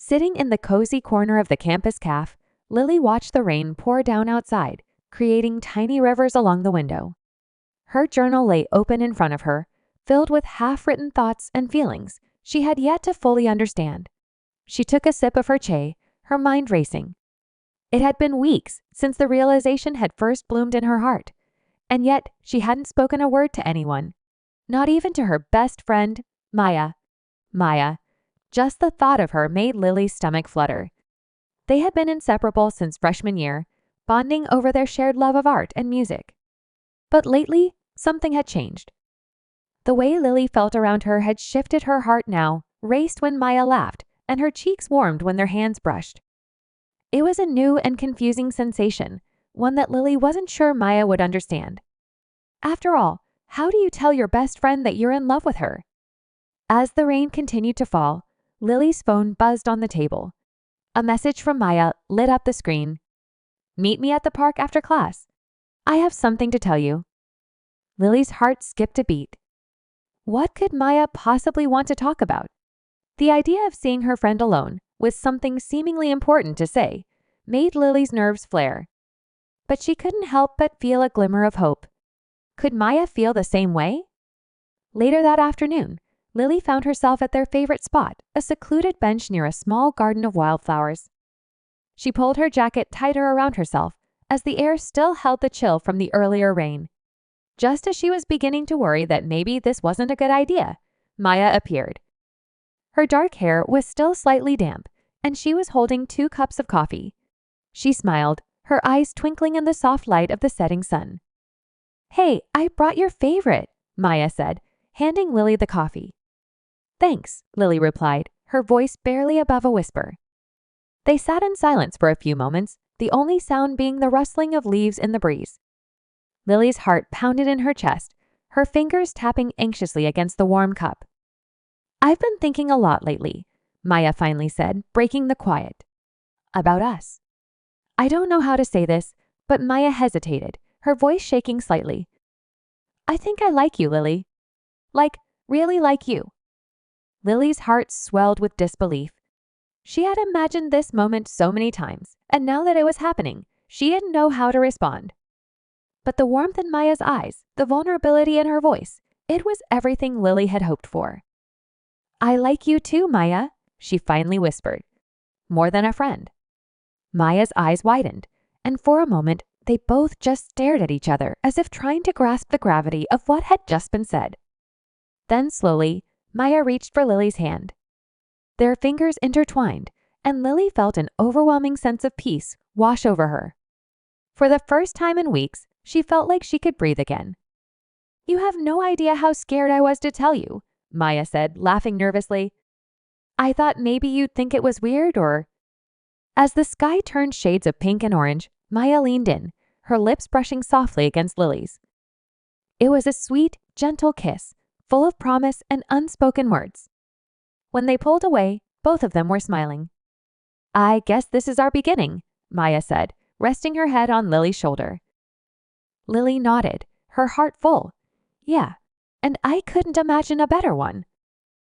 Sitting in the cozy corner of the campus cafe, Lily watched the rain pour down outside, creating tiny rivers along the window. Her journal lay open in front of her, filled with half-written thoughts and feelings she had yet to fully understand. She took a sip of her chai, her mind racing. It had been weeks since the realization had first bloomed in her heart, and yet she hadn't spoken a word to anyone, not even to her best friend, Maya. Just the thought of her made Lily's stomach flutter. They had been inseparable since freshman year, bonding over their shared love of art and music. But lately, something had changed. The way Lily felt around her had shifted. Her heart now raced when Maya laughed, and her cheeks warmed when their hands brushed. It was a new and confusing sensation, one that Lily wasn't sure Maya would understand. After all, how do you tell your best friend that you're in love with her? As the rain continued to fall, Lily's phone buzzed on the table. A message from Maya lit up the screen. "Meet me at the park after class. I have something to tell you." Lily's heart skipped a beat. What could Maya possibly want to talk about? The idea of seeing her friend alone, with something seemingly important to say, made Lily's nerves flare. But she couldn't help but feel a glimmer of hope. Could Maya feel the same way? Later that afternoon, Lily found herself at their favorite spot, a secluded bench near a small garden of wildflowers. She pulled her jacket tighter around herself, as the air still held the chill from the earlier rain. Just as she was beginning to worry that maybe this wasn't a good idea, Maya appeared. Her dark hair was still slightly damp, and she was holding 2 cups of coffee. She smiled, her eyes twinkling in the soft light of the setting sun. "Hey, I brought your favorite," Maya said, handing Lily the coffee. "Thanks," Lily replied, her voice barely above a whisper. They sat in silence for a few moments, the only sound being the rustling of leaves in the breeze. Lily's heart pounded in her chest, her fingers tapping anxiously against the warm cup. "I've been thinking a lot lately," Maya finally said, breaking the quiet. "About us." I don't know how to say this, but Maya hesitated, her voice shaking slightly. "I think I like you, Lily. Like, really like you." Lily's heart swelled with disbelief. She had imagined this moment so many times, and now that it was happening, she didn't know how to respond. But the warmth in Maya's eyes, the vulnerability in her voice, it was everything Lily had hoped for. "I like you too, Maya," she finally whispered. "More than a friend." Maya's eyes widened, and for a moment, they both just stared at each other as if trying to grasp the gravity of what had just been said. Then slowly, Maya reached for Lily's hand. Their fingers intertwined, and Lily felt an overwhelming sense of peace wash over her. For the first time in weeks, she felt like she could breathe again. "You have no idea how scared I was to tell you," Maya said, laughing nervously. "I thought maybe you'd think it was weird or—" As the sky turned shades of pink and orange, Maya leaned in, her lips brushing softly against Lily's. It was a sweet, gentle kiss, full of promise and unspoken words. When they pulled away, both of them were smiling. "I guess this is our beginning," Maya said, resting her head on Lily's shoulder. Lily nodded, her heart full. "Yeah, and I couldn't imagine a better one."